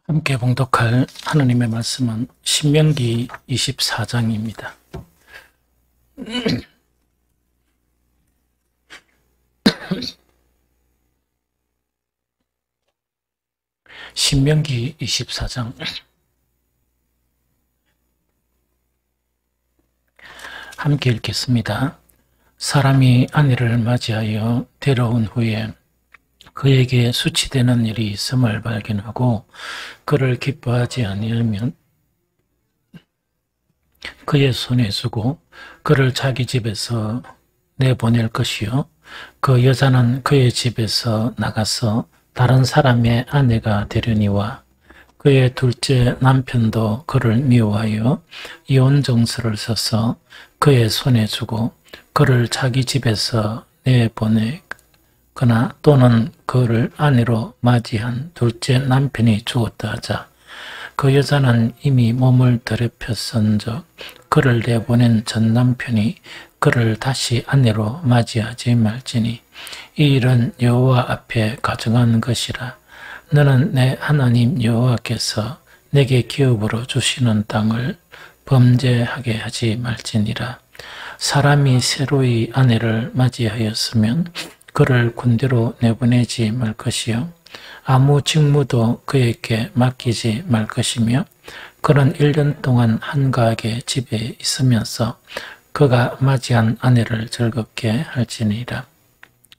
함께 봉독할 하느님의 말씀은 신명기 24장입니다. 신명기 24장 함께 읽겠습니다. 사람이 아내를 맞이하여 데려온 후에 그에게 수치되는 일이 있음을 발견하고 그를 기뻐하지 아니하면 그의 손에 주고 그를 자기 집에서 내보낼 것이요 그 여자는 그의 집에서 나가서 다른 사람의 아내가 되려니와 그의 둘째 남편도 그를 미워하여 이혼 정서를 써서 그의 손에 주고 그를 자기 집에서 내보내거나 또는 그를 아내로 맞이한 둘째 남편이 죽었다 하자 그 여자는 이미 몸을 더럽혔은즉 그를 내보낸 전 남편이 그를 다시 아내로 맞이하지 말지니 이 일은 여호와 앞에 가증한 것이라. 너는 내 하나님 여호와께서 내게 기업으로 주시는 땅을 범죄하게 하지 말지니라. 사람이 새로이 아내를 맞이하였으면 그를 군대로 내보내지 말 것이요 아무 직무도 그에게 맡기지 말 것이며 그는 1년 동안 한가하게 집에 있으면서 그가 맞이한 아내를 즐겁게 할지니라.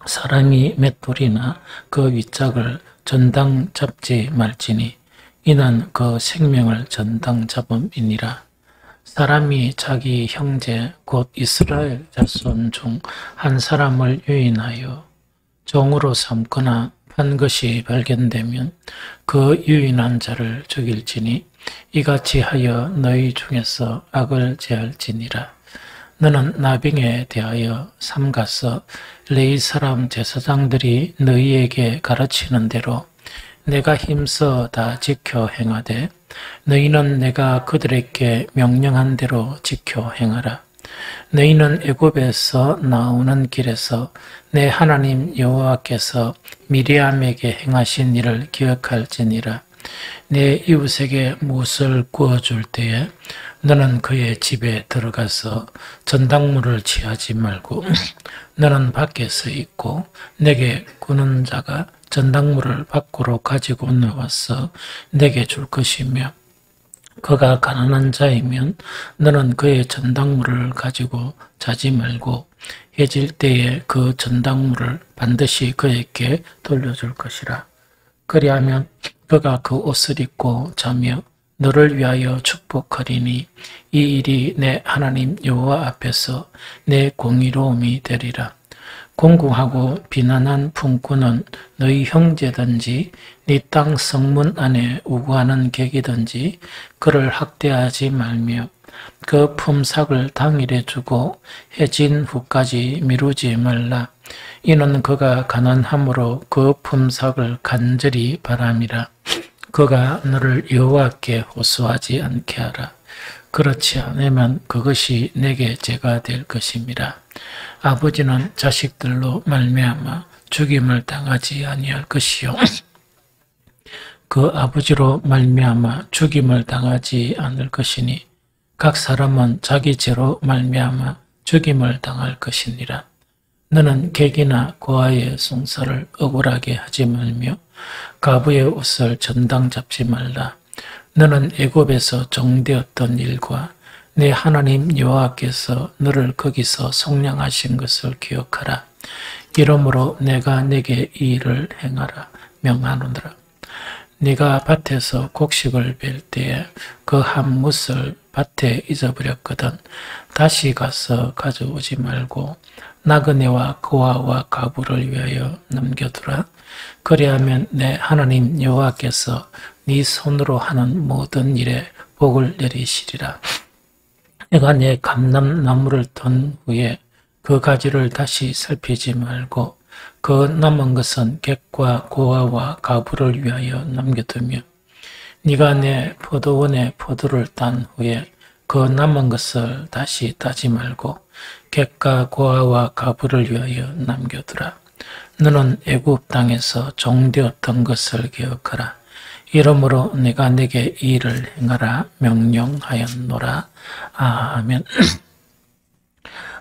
사람이 맷돌이나 그 윗짝을 전당 잡지 말지니 이는 그 생명을 전당 잡음이니라. 사람이 자기 형제 곧 이스라엘 자손 중 한 사람을 유인하여 종으로 삼거나 판 것이 발견되면 그 유인한 자를 죽일지니 이같이 하여 너희 중에서 악을 제할지니라. 너는 나병에 대하여 삼가서 레위 사람 제사장들이 너희에게 가르치는 대로 내가 힘써 다 지켜 행하되 너희는 내가 그들에게 명령한 대로 지켜 행하라. 너희는 애굽에서 나오는 길에서 내 하나님 여호와께서 미리암에게 행하신 일을 기억할지니라. 내 이웃에게 무엇을 구워줄 때에 너는 그의 집에 들어가서 전당물을 취하지 말고 너는 밖에서 있고 내게 구는 자가 전당물을 밖으로 가지고 나와서 내게 줄 것이며 그가 가난한 자이면 너는 그의 전당물을 가지고 자지 말고 해질 때에 그 전당물을 반드시 그에게 돌려줄 것이라. 그리하면 그가 그 옷을 입고 자며 너를 위하여 축복하리니 이 일이 내 하나님 여호와 앞에서 내 공의로움이 되리라. 공공하고 비난한 품꾼은 너희 형제든지 네 땅 성문 안에 우구하는 객이든지 그를 학대하지 말며 그 품삯을 당일에 주고 해진 후까지 미루지 말라. 이는 그가 가난함으로 그 품삯을 간절히 바람이라. 그가 너를 여호와께 호소하지 않게 하라. 그렇지 않으면 그것이 내게 죄가 될 것임이라. 아버지는 자식들로 말미암아 죽임을 당하지 아니할 것이요 그 아버지로 말미암아 죽임을 당하지 않을 것이니 각 사람은 자기 죄로 말미암아 죽임을 당할 것이니라. 너는 객이나 고아의 송사를 억울하게 하지 말며 가부의 옷을 전당 잡지 말라. 너는 애굽에서 종되었던 일과 내 하나님 여호와께서 너를 거기서 속량하신 것을 기억하라. 이러므로 내가 내게 이 일을 행하라 명하노라. 네가 밭에서 곡식을 벨 때에 그 한 뭇을 밭에 잊어버렸거든 다시 가서 가져오지 말고 나그네와 고아와 가부를 위하여 남겨두라. 그리하면 내 하나님 여호와께서 네 손으로 하는 모든 일에 복을 내리시리라. 내가 내 감람나무를 던 후에 그 가지를 다시 살피지 말고 그 남은 것은 객과 고아와 가부를 위하여 남겨두며 네가 내 포도원의 포도를 딴 후에 그 남은 것을 다시 따지 말고 객과 고아와 가부를 위하여 남겨두라. 너는 애굽 땅에서 종되었던 것을 기억하라. 이러므로 내가 내게 이 일을 행하라 명령하였노라. 아멘.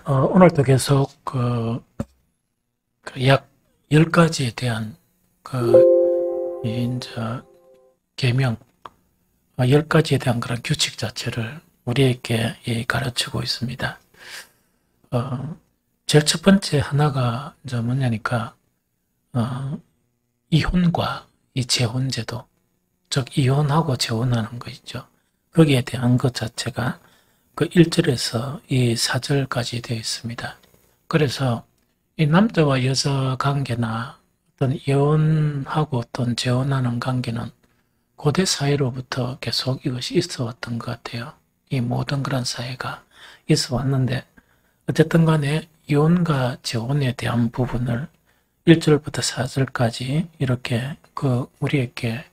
오늘도 계속 약 10가지에 대한 이제 계명, 10가지에 대한 그런 규칙 자체를 우리에게 가르치고 있습니다. 제일 첫 번째 하나가 이제 뭐냐니까 이혼과 이 재혼제도, 즉 이혼하고 재혼하는 거 있죠. 거기에 대한 것 자체가 그 1절에서 이 4절까지 되어 있습니다. 그래서 이 남자와 여자 관계나 어떤 이혼하고 어떤 재혼하는 관계는 고대 사회로부터 계속 이것이 있어 왔던 것 같아요. 이 모든 그런 사회가 있어 왔는데, 어쨌든 간에 이혼과 재혼에 대한 부분을 1절부터 4절까지 이렇게 우리에게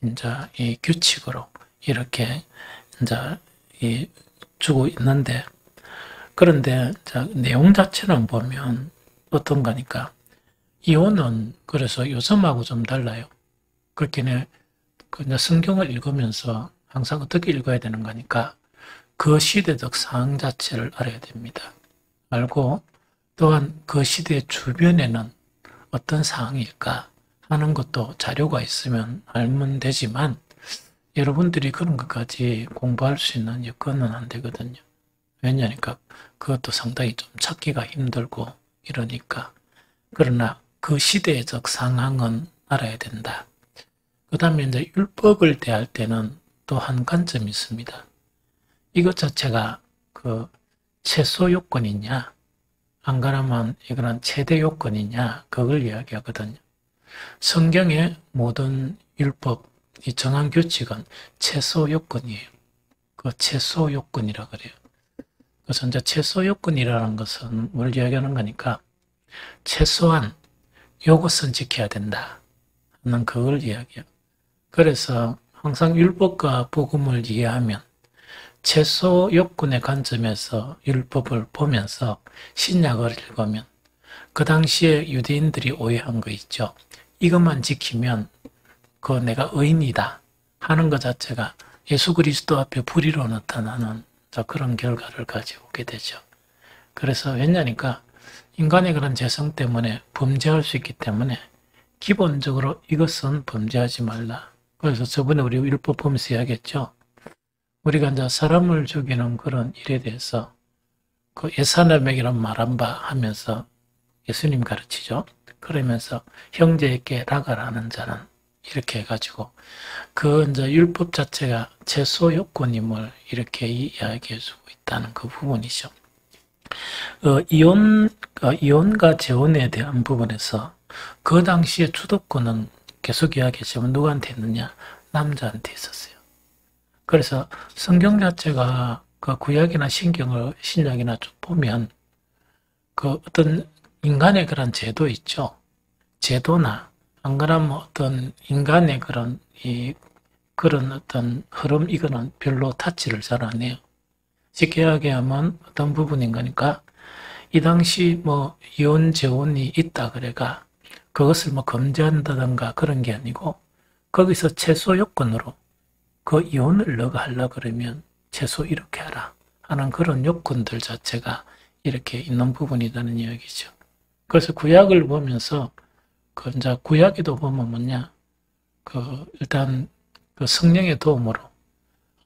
이제 이 규칙으로 이렇게 이제 주고 있는데, 그런데 내용 자체는 보면 어떤 거니까, 이혼은 그래서 요즘하고 좀 달라요. 그렇게 성경을 읽으면서 항상 어떻게 읽어야 되는 거니까 그 시대적 상황 자체를 알아야 됩니다. 알고 또한 그 시대 주변에는 어떤 상황일까 하는 것도 자료가 있으면 알면 되지만, 여러분들이 그런 것까지 공부할 수 있는 여건은 안 되거든요. 왜냐니까 그것도 상당히 좀 찾기가 힘들고 이러니까. 그러나 그 시대적 상황은 알아야 된다. 그 다음에 이제 율법을 대할 때는 또 한 관점이 있습니다. 이것 자체가 최소 요건이냐, 안 그러면 이거는 최대 요건이냐, 그걸 이야기하거든요. 성경의 모든 율법, 이 정한 규칙은 최소 요건이에요. 그 최소 요건이라 그래요. 그래서 이제 최소 요건이라는 것은 뭘 이야기하는 거니까, 최소한 요것은 지켜야 된다 하는 그걸 이야기해요. 그래서 항상 율법과 복음을 이해하면 최소 요건의 관점에서 율법을 보면서 신약을 읽으면 그 당시에 유대인들이 오해한 거 있죠. 이것만 지키면 내가 의인이다 하는 것 자체가 예수 그리스도 앞에 불의로 나타나는 그런 결과를 가지고 오게 되죠. 그래서 왜냐니까 인간의 그런 재성 때문에 범죄할 수 있기 때문에 기본적으로 이것은 범죄하지 말라. 그래서 저번에 우리 율법 보면서 이야기했죠. 우리가 이제 사람을 죽이는 그런 일에 대해서 예사람에게는 말한 바 하면서 예수님 가르치죠. 그러면서 형제에게 락을 자는 이렇게 해가지고 이제 율법 자체가 최소 요건임을 이렇게 이야기해주고 있다는 그 부분이죠. 이혼과 재혼에 대한 부분에서 그 당시에 주도권은 계속 이야기했지만 누구한테 있느냐? 남자한테 있었어요. 그래서 성경 자체가 구약이나 신약이나 쭉 보면 어떤 인간의 그런 제도 있죠. 제도나 안 그러면 어떤 인간의 그런 어떤 흐름, 이거는 별로 타치를 잘 안 해요. 쉽게 이야기하면 어떤 부분인 거니까, 이 당시 이혼 재혼이 있다 그래가 그것을 금지한다든가 그런 게 아니고, 거기서 최소 요건으로 이혼을 너가 하려고 그러면 최소 이렇게 하라 하는 그런 요건들 자체가 이렇게 있는 부분이라는 이야기죠. 그래서 구약을 보면서 이제 구약에도 보면 뭐냐, 일단 성령의 도움으로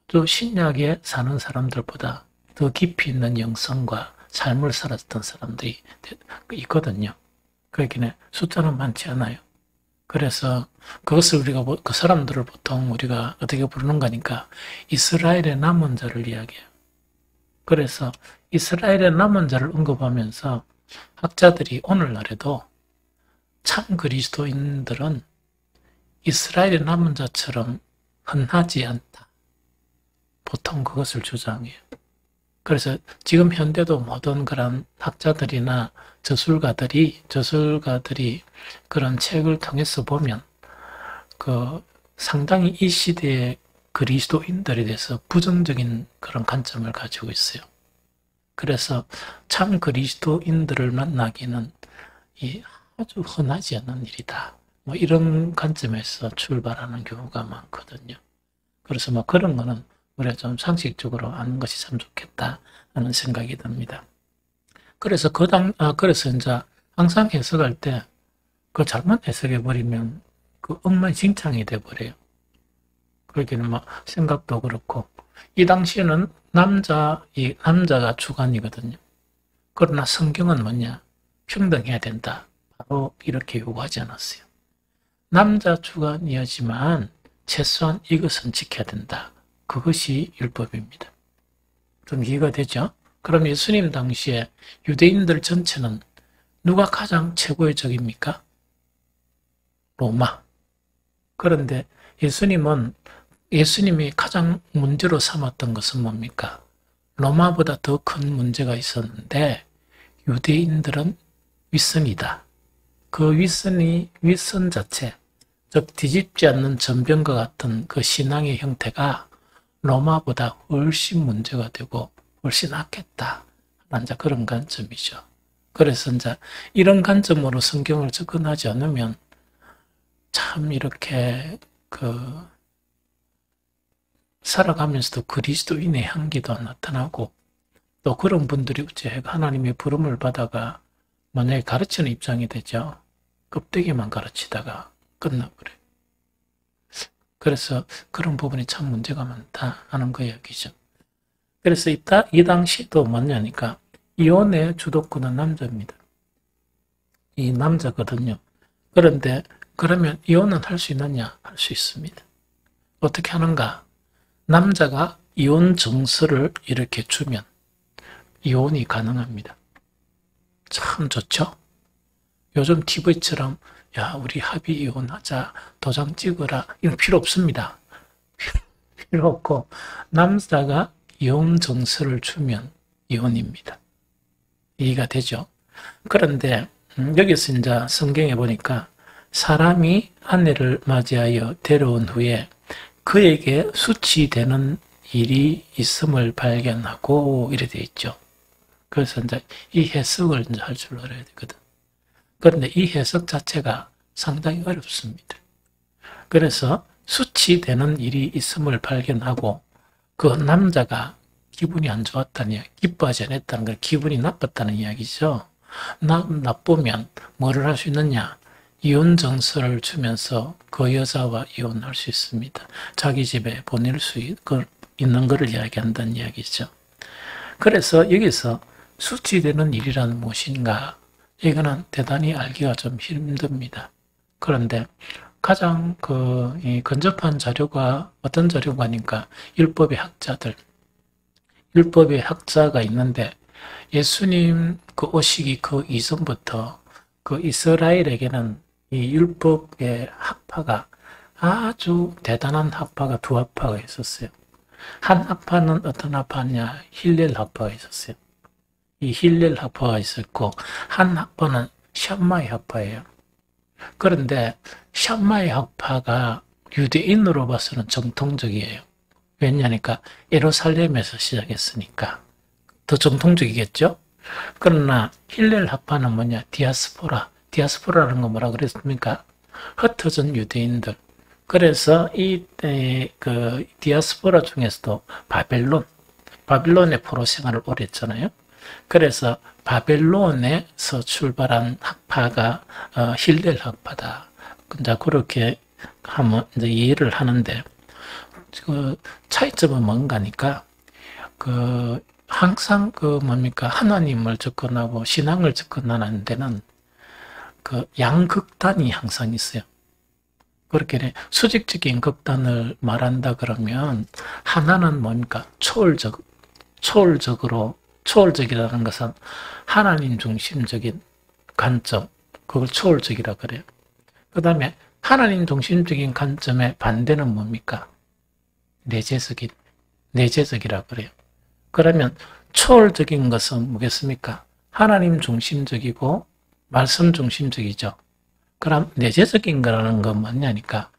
또 신약에 사는 사람들보다 더 깊이 있는 영성과 삶을 살았던 사람들이 있거든요. 그러기에 숫자는 많지 않아요. 그래서 그것을 우리가 그 사람들을 보통 우리가 어떻게 부르는 거니까 이스라엘의 남은 자를 이야기해요. 그래서 이스라엘의 남은 자를 언급하면서 학자들이 오늘날에도 참 그리스도인들은 이스라엘의 남은 자처럼 흔하지 않다. 보통 그것을 주장해요. 그래서 지금 현대도 모든 그런 학자들이나 저술가들이 그런 책을 통해서 보면 상당히 이 시대의 그리스도인들에 대해서 부정적인 그런 관점을 가지고 있어요. 그래서 참 그리스도인들을 만나기는 아주 흔하지 않은 일이다. 뭐 이런 관점에서 출발하는 경우가 많거든요. 그래서 뭐 그런 거는 우리가 좀 상식적으로 아는 것이 참 좋겠다 하는 생각이 듭니다. 그래서 그래서 이제 항상 해석할 때 그 잘못 해석해 버리면 그 엉망진창이 돼 버려요. 그러기는 뭐 생각도 그렇고 이 당시에는 남자가 주관이거든요. 그러나 성경은 뭐냐? 평등해야 된다. 바로 이렇게 요구하지 않았어요. 남자 주관이었지만 최소한 이것은 지켜야 된다. 그것이 율법입니다. 좀 이해가 되죠? 그럼 예수님 당시에 유대인들 전체는 누가 가장 최고의 적입니까? 로마. 그런데 예수님이 가장 문제로 삼았던 것은 뭡니까? 로마보다 더 큰 문제가 있었는데 유대인들은 윗선이다. 그 윗선 자체, 즉 뒤집지 않는 전병과 같은 그 신앙의 형태가 로마보다 훨씬 문제가 되고 훨씬 악했다. 하는 그런 관점이죠. 그래서 이제 이런 관점으로 성경을 접근하지 않으면 참 이렇게 살아가면서도 그리스도인의 향기도 나타나고 또 그런 분들이 어째 하나님의 부름을 받아가 만약에 가르치는 입장이 되죠. 껍데기만 가르치다가 끝나버려요. 그래서 그런 부분이 참 문제가 많다 하는 거 이야기죠. 그래서 이 당시도 뭐냐니까 이혼의 주도권은 남자입니다. 이 남자거든요. 그런데 그러면 이혼은 할 수 있느냐? 할 수 있습니다. 어떻게 하는가? 남자가 이혼 증서를 이렇게 주면 이혼이 가능합니다. 참 좋죠? 요즘 TV처럼 야 우리 합의 이혼하자 도장 찍어라 이런 필요 없습니다. 필요 없고 남자가 이혼 증서를 주면 이혼입니다. 이해가 되죠? 그런데 여기서 이제 성경에 보니까 사람이 아내를 맞이하여 데려온 후에 그에게 수치되는 일이 있음을 발견하고 이래 돼 있죠. 그래서 이제 이 해석을 이제 할 줄 알아야 되거든. 그런데 이 해석 자체가 상당히 어렵습니다. 그래서 수치되는 일이 있음을 발견하고 그 남자가 기분이 안 좋았다니 기뻐하지 않았다는 건 기분이 나빴다는 이야기죠. 나쁘면 뭐를 할 수 있느냐? 이혼 증서를 주면서 그 여자와 이혼할 수 있습니다. 자기 집에 보낼 수 있는 것을 이야기한다는 이야기죠. 그래서 여기서 수치되는 일이란 무엇인가? 이거는 대단히 알기가 좀 힘듭니다. 그런데 가장 근접한 자료가 어떤 자료가 아닌가? 율법의 학자가 있는데 예수님 오시기 그 이전부터 그 이스라엘에게는 이 율법의 학파가 아주 대단한 학파가 두 학파가 있었어요. 한 학파는 어떤 학파냐? 힐렐 학파가 있었어요. 이 힐렐 학파가 있었고 한 학파는 샴마이 학파예요. 그런데 샴마이 학파가 유대인으로 봐서는 정통적이에요. 왜냐니까 예루살렘에서 시작했으니까 더 정통적이겠죠? 그러나 힐렐 학파는 뭐냐? 디아스포라는 건 뭐라 그랬습니까? 흩어진 유대인들. 그래서 그 디아스포라 중에서도 바빌론의 포로 생활을 오래 했잖아요. 그래서 바벨론에서 출발한 학파가 힐렐 학파다. 이제 그렇게 하면 이제 이해를 하는데 그 차이점은 뭔가니까 항상 하나님을 접근하고 신앙을 접근하는 데는 양극단이 항상 있어요. 그렇게 수직적인 극단을 말한다 그러면 하나는 뭡니까? 초월적이라는 것은 하나님 중심적인 관점, 그걸 초월적이라 그래요. 그 다음에 하나님 중심적인 관점의 반대는 뭡니까? 내재적이라 그래요. 그러면 초월적인 것은 뭐겠습니까? 하나님 중심적이고 말씀 중심적이죠. 그럼 내재적인 거라는 건 뭐냐니까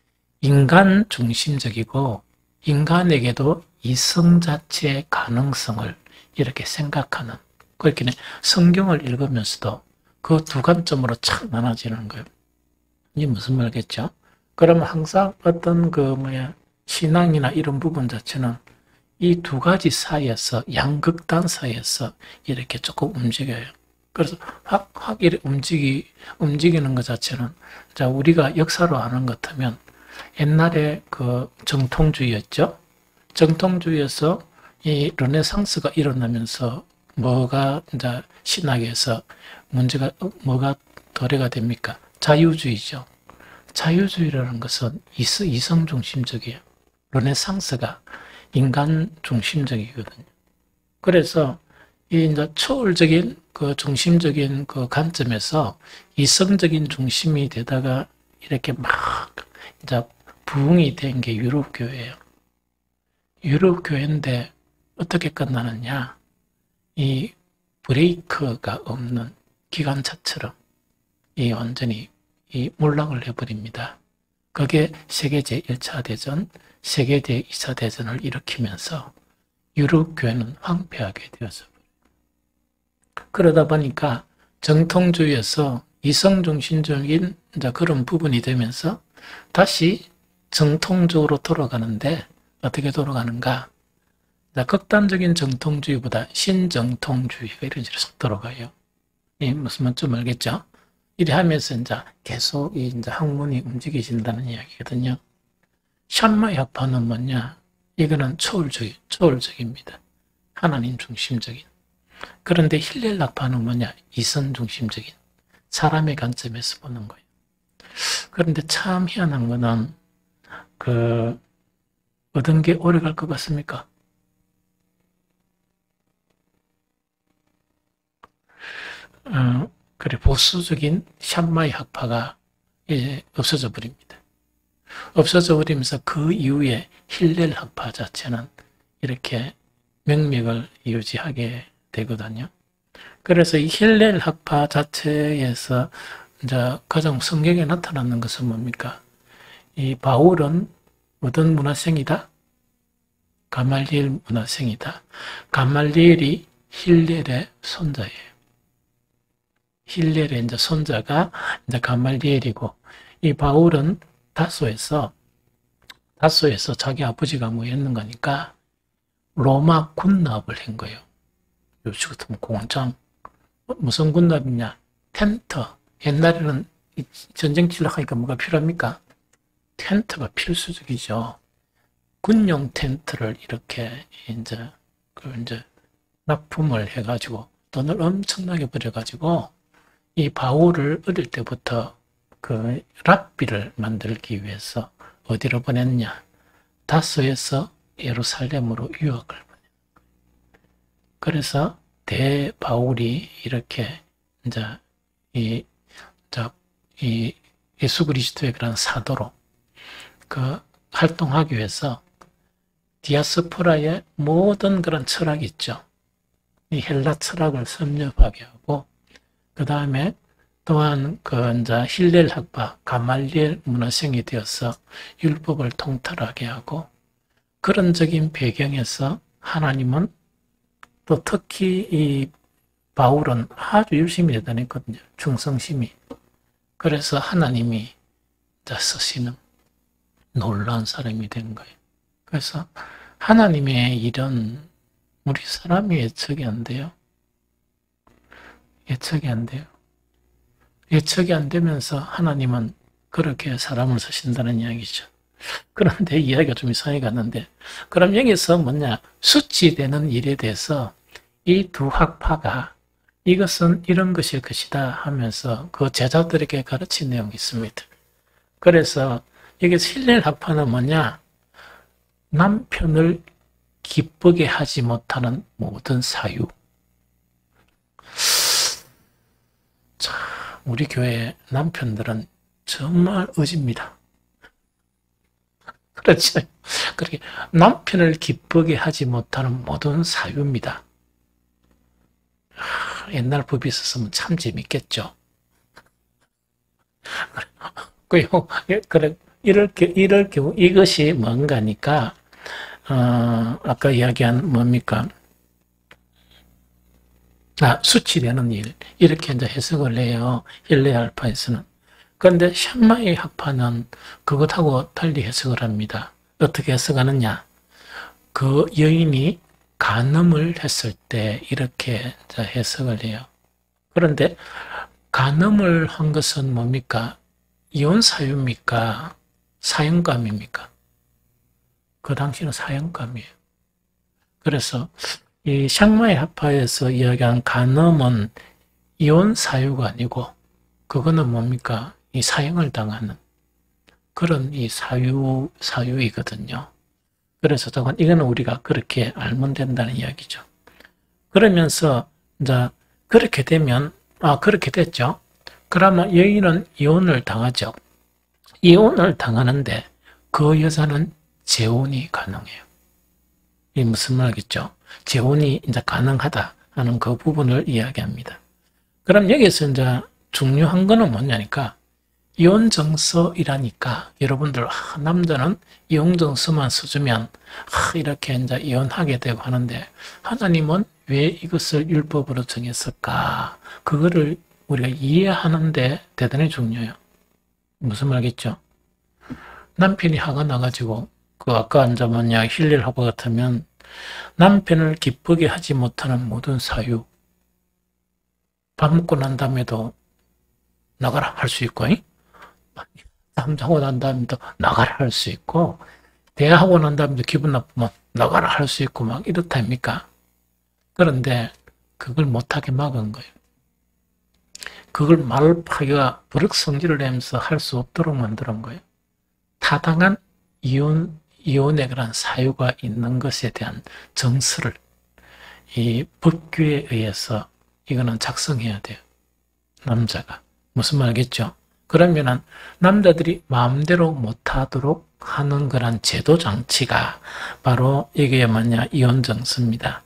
인간 중심적이고 인간에게도 이성 자체의 가능성을 이렇게 생각하는 그렇게 성경을 읽으면서도 그 두 관점으로 착 나눠지는 거예요. 이 무슨 말겠죠? 그러면 항상 어떤 신앙이나 이런 부분 자체는 이 두 가지 사이에서, 양극단 사이에서 이렇게 조금 움직여요. 그래서 확 이렇게 움직이는 것 자체는, 자, 우리가 역사로 아는 것 같으면 옛날에 그 정통주의였죠. 정통주의에서 이 르네상스가 일어나면서 뭐가 이제 신학에서 문제가, 뭐가 도래가 됩니까? 자유주의죠. 자유주의라는 것은 이성 중심적이에요. 르네상스가 인간 중심적이거든요. 그래서 이 이제 초월적인 그 중심적인 그 관점에서 이성적인 중심이 되다가 이렇게 막 이제 부흥이 된 게 유럽 교회예요. 유럽 교회인데 어떻게 끝나느냐? 이 브레이크가 없는 기관차처럼 이 완전히 이 몰락을 해버립니다. 그게 세계 제1차 대전, 세계 제2차 대전을 일으키면서 유럽 교회는 황폐하게 되었어요. 그러다 보니까 정통주의에서 이성중심적인 이제 그런 부분이 되면서 다시 정통적으로 돌아가는데 어떻게 돌아가는가? 극단적인 정통주의보다 신정통주의가 이런 식으로 돌아가요. 이 무슨 말인지 좀 알겠죠? 이래 하면서 이제 계속 이제 학문이 움직여진다는 이야기거든요. 샴마의 학파는 뭐냐? 이거는 초월적입니다. 하나님 중심적인. 그런데 힐렐 학파는 뭐냐? 이성 중심적인. 사람의 관점에서 보는 거예요. 그런데 참 희한한 거는 얻은 게 오래 갈 것 같습니까? 그래, 보수적인 샴마이 학파가 이제 없어져 버립니다. 없어져 버리면서 그 이후에 힐렐 학파 자체는 이렇게 명맥을 유지하게 되거든요. 그래서 이 힐렐 학파 자체에서 이제 가장 성경에 나타나는 것은 뭡니까? 이 바울은 어떤 문화생이다? 가말리엘 문화생이다. 가말리엘이 힐렐의 손자예요. 힐렐의 이제 손자가 이제 가말리엘이고, 이 바울은 다소에서 자기 아버지가 뭐 했는 거니까 로마 군납을 한 거예요. 요즘 같으면 공장. 무슨 군납이냐? 텐트. 옛날에는 전쟁 치러가니까 뭐가 필요합니까? 텐트가 필수적이죠. 군용 텐트를 이렇게 이제 납품을 해가지고 돈을 엄청나게 벌여가지고 이 바울을 어릴 때부터 그 랍비를 만들기 위해서 어디로 보냈냐? 다소에서 예루살렘으로 유학을 보냈어요. 그래서 대바울이 이렇게 이제 이 예수 그리스도의 그런 사도로 활동하기 위해서 디아스포라의 모든 그런 철학이 있죠. 이 헬라 철학을 섭렵하게 하고, 그 다음에 또한 이제 힐렐 학파, 가말리엘 문화생이 되어서 율법을 통달하게 하고, 그런적인 배경에서 하나님은 또 특히 이 바울은 아주 열심히 대단했거든요. 충성심이. 그래서 하나님이 쓰시는 놀라운 사람이 된 거예요. 그래서 하나님의 일은 우리 사람이 예측이 안 돼요. 예측이 안 돼요. 예측이 안 되면서 하나님은 그렇게 사람을 쓰신다는 이야기죠. 그런데 이야기가 좀 이상하게 갔는데, 그럼 여기서 뭐냐? 수치되는 일에 대해서 이 두 학파가 이것은 이런 것일 것이다 하면서 그 제자들에게 가르친 내용이 있습니다. 그래서 여기서 힐렐 학파는 뭐냐? 남편을 기쁘게 하지 못하는 모든 사유. 자, 우리 교회 남편들은 정말 의지입니다. 그렇죠. 그렇게 남편을 기쁘게 하지 못하는 모든 사유입니다. 옛날 법이 있었으면 참 재밌겠죠. 이럴 경우 이것이 뭔가니까 아까 이야기한 뭡니까? 수치되는 일 이렇게 이제 해석을 해요. 힐레 알파에서는. 그런데 샹마이 학파는 그것하고 달리 해석을 합니다. 어떻게 해석하느냐? 그 여인이 간음을 했을 때 이렇게 해석을 해요. 그런데 간음을 한 것은 뭡니까? 이혼 사유입니까? 사형감입니까? 그 당시는 사형감이에요. 그래서 이 샹마이 학파에서 이야기한 간음은 이혼 사유가 아니고 그거는 뭡니까? 이 사형을 당하는 그런 이 사유이거든요. 그래서 이거는 우리가 그렇게 알면 된다는 이야기죠. 그러면서 이제 그렇게 되면 그렇게 됐죠. 그러면 여인은 이혼을 당하죠. 이혼을 당하는데 그 여자는 재혼이 가능해요. 이 무슨 말이겠죠? 재혼이 이제 가능하다 하는 그 부분을 이야기합니다. 그럼 여기서 이제 중요한 거는 뭐냐니까 이혼정서이라니까 여러분들 남자는 이혼정서만 써주면 이렇게 이제 이혼하게 되고 하는데 하나님은 왜 이것을 율법으로 정했을까? 그거를 우리가 이해하는데 대단히 중요해요. 무슨 말이겠죠? 남편이 화가 나가지고 아까 이제 힐릴 화보 같으면 남편을 기쁘게 하지 못하는 모든 사유 밥 먹고 난 다음에도 나가라 할 수 있고 잠 자고 난 다음에도 나가라 할 수 있고 대화하고 난 다음에도 기분 나쁘면 나가라 할 수 있고 막 이렇답니까? 그런데 그걸 못하게 막은 거예요. 그걸 말파기가 버럭성질을 내면서 할 수 없도록 만드는 거예요. 타당한 이혼에 그런 사유가 있는 것에 대한 정서를 이 법규에 의해서 이거는 작성해야 돼요. 남자가. 무슨 말이겠죠? 그러면은 남자들이 마음대로 못하도록 하는 그런 제도 장치가 바로 이게 이혼정서입니다.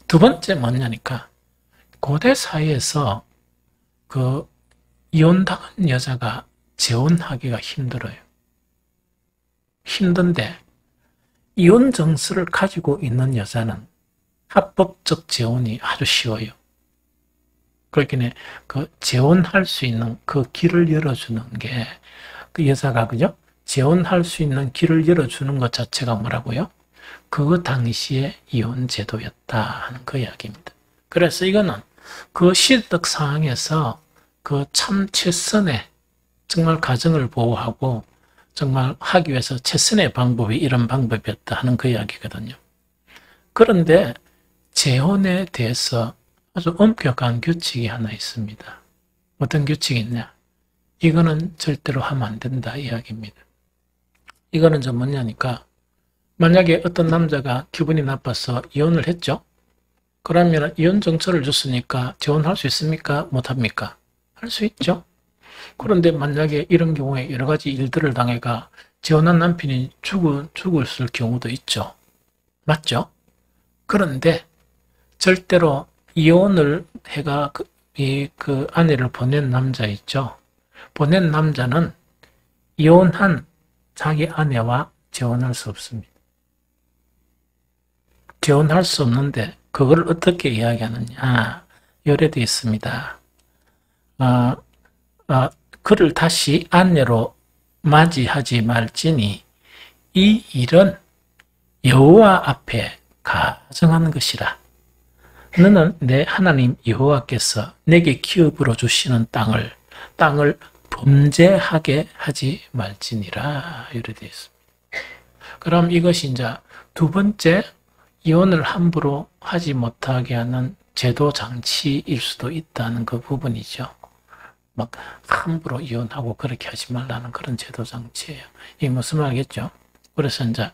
두 번째 뭐냐니까 고대 사회에서 그 이혼당한 여자가 재혼하기가 힘들어요. 힘든데 이혼 정서를 가지고 있는 여자는 합법적 재혼이 아주 쉬워요. 그렇긴 해. 그 재혼할 수 있는 그 길을 열어주는 게 그 여자가 그죠? 재혼할 수 있는 길을 열어주는 것 자체가 뭐라고요? 그 당시에 이혼 제도였다 하는 그 이야기입니다. 그래서 이거는 그 시대적 상황에서 그 참 최선의 정말 가정을 보호하고 정말 하기 위해서 최선의 방법이 이런 방법이었다 하는 그 이야기거든요. 그런데 재혼에 대해서 아주 엄격한 규칙이 하나 있습니다. 어떤 규칙이 있냐? 이거는 절대로 하면 안 된다 이야기입니다. 이거는 좀 뭐냐니까 만약에 어떤 남자가 기분이 나빠서 이혼을 했죠? 그러면 이혼 정서를 줬으니까 재혼할 수 있습니까? 못합니까? 할 수 있죠. 그런데 만약에 이런 경우에 여러 가지 일들을 당해가 재혼한 남편이 죽을 경우도 있죠. 맞죠? 그런데 절대로 이혼을 해가 그 아내를 보낸 남자 있죠. 보낸 남자는 이혼한 자기 아내와 재혼할 수 없습니다. 재혼할 수 없는데 그걸 어떻게 이야기하느냐. 요래도 있습니다. 그를 다시 아내로 맞이하지 말지니 이 일은 여호와 앞에 가증한 것이라. 너는 내 하나님 여호와께서 내게 기업으로 주시는 땅을 범죄하게 하지 말지니라. 이렇게 되어 있습니다. 그럼 이것이 이제 두 번째 이혼을 함부로 하지 못하게 하는 제도 장치일 수도 있다는 그 부분이죠. 막 함부로 이혼하고 그렇게 하지 말라는 그런 제도 장치예요. 이게 무슨 말이겠죠? 그래서 이제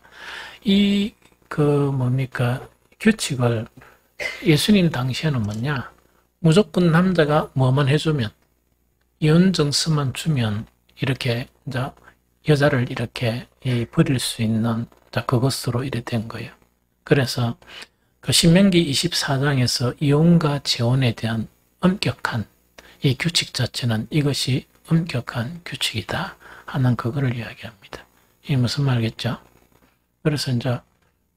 규칙을 예수님 당시에는 뭐냐? 무조건 남자가 뭐만 해주면 이혼 정서만 주면 이렇게 이제 여자를 이렇게 버릴 수 있는 그것으로 이래 된 거예요. 그래서 그 신명기 24장에서 이혼과 재혼에 대한 엄격한 이 규칙 자체는 이것이 엄격한 규칙이다 하는 그거를 이야기합니다. 이게 무슨 말이겠죠? 그래서 이제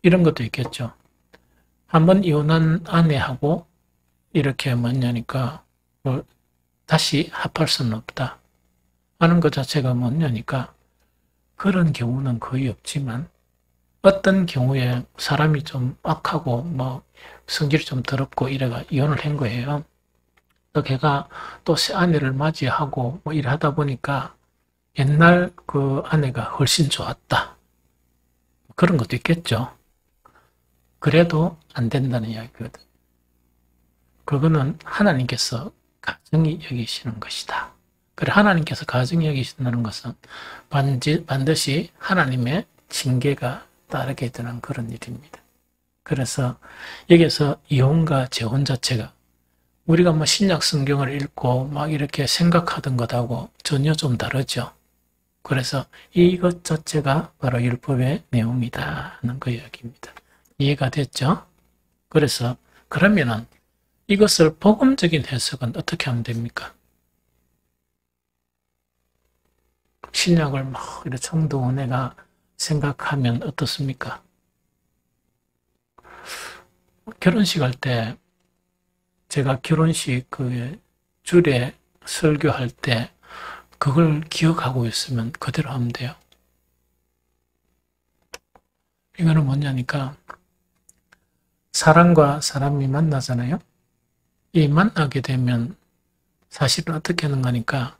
이런 것도 있겠죠. 한번 이혼한 아내하고 이렇게 뭐냐니까 다시 합할 수는 없다. 하는 것 자체가 뭐냐니까 그런 경우는 거의 없지만 어떤 경우에 사람이 좀 악하고 뭐 성질이 좀 더럽고 이래가 이혼을 한 거예요. 또 걔가 또 새 아내를 맞이하고 뭐 일하다 보니까 옛날 그 아내가 훨씬 좋았다. 그런 것도 있겠죠. 그래도 안 된다는 이야기거든. 그거는 하나님께서 가정이 여기시는 것이다. 그래 하나님께서 가정이 여기신다는 것은 반드시 하나님의 징계가 따르게 되는 그런 일입니다. 그래서 여기서 이혼과 재혼 자체가 우리가 뭐 신약 성경을 읽고 막 이렇게 생각하던 것하고 전혀 좀 다르죠. 그래서 이것 자체가 바로 율법의 내용이다 하는 그 이야기입니다. 이해가 됐죠? 그래서 그러면은 이것을 복음적인 해석은 어떻게 하면 됩니까? 신약을 막 이렇게 성도 은혜가 생각하면 어떻습니까? 결혼식 할 때 제가 결혼식 그 줄에 설교할 때 그걸 기억하고 있으면 그대로 하면 돼요. 이거는 뭐냐니까 사람과 사람이 만나잖아요. 이 만나게 되면 사실은 어떻게 하는 거니까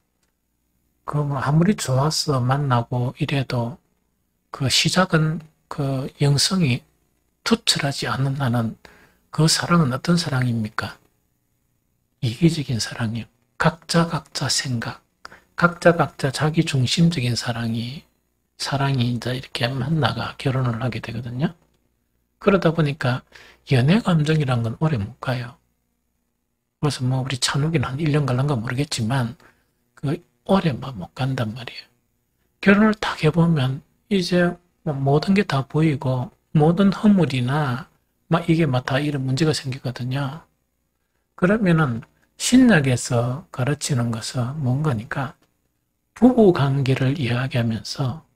그 뭐 아무리 좋아서 만나고 이래도 그 시작은 그 영성이 투철하지 않는 한은 그 사랑은 어떤 사랑입니까? 이기적인 사랑이요. 각자 생각, 각자 자기 중심적인 사랑이 이제 이렇게 만나가 결혼을 하게 되거든요. 그러다 보니까 연애 감정이란 건 오래 못 가요. 그래서 뭐 우리 찬욱이는 한 1년 갈란가 모르겠지만 그 오래 못 간단 말이에요. 결혼을 딱 해보면 이제 뭐 모든 게 다 보이고 모든 허물이나 막 이게 막 다 이런 문제가 생기거든요. 그러면은 신약에서 가르치는 것은 뭔가니까 부부 관계를 이야기하면서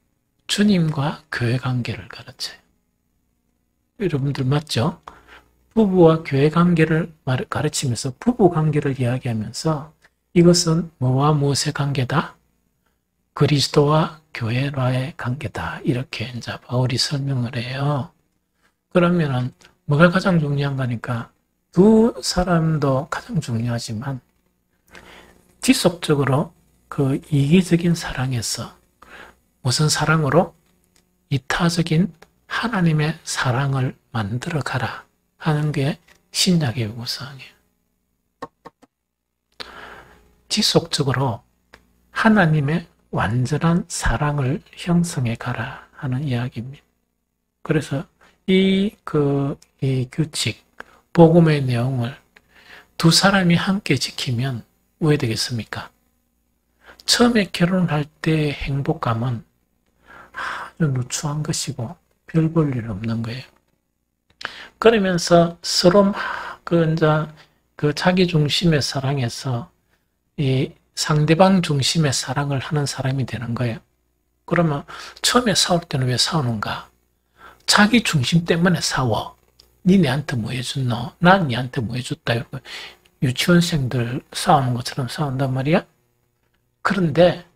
주님과 교회 관계를 가르쳐요. 여러분들 맞죠? 부부와 교회 관계를 가르치면서 부부 관계를 이야기하면서 이것은 뭐와 무엇의 관계다? 그리스도와 교회와의 관계다. 이렇게 이제 바울이 설명을 해요. 그러면은 뭐가 가장 중요한 거니까 두 사람도 가장 중요하지만 지속적으로 그 이기적인 사랑에서 무슨 사랑으로? 이타적인 하나님의 사랑을 만들어 가라 하는 게 신약의 요구사항이에요. 지속적으로 하나님의 완전한 사랑을 형성해 가라 하는 이야기입니다. 그래서 이 규칙, 복음의 내용을 두 사람이 함께 지키면 왜 되겠습니까? 처음에 결혼할 때의 행복감은 아주 누추한 것이고 별 볼 일 없는 거예요. 그러면서 서로 막 그 자기 중심의 사랑에서 이 상대방 중심의 사랑을 하는 사람이 되는 거예요. 그러면 처음에 싸울 때는 왜 싸우는가? 자기 중심 때문에 싸워. 니 내한테 뭐 해줬노? 난 니한테 뭐 해줬다. 이러고 유치원생들 싸우는 것처럼 싸운단 말이야. 그런데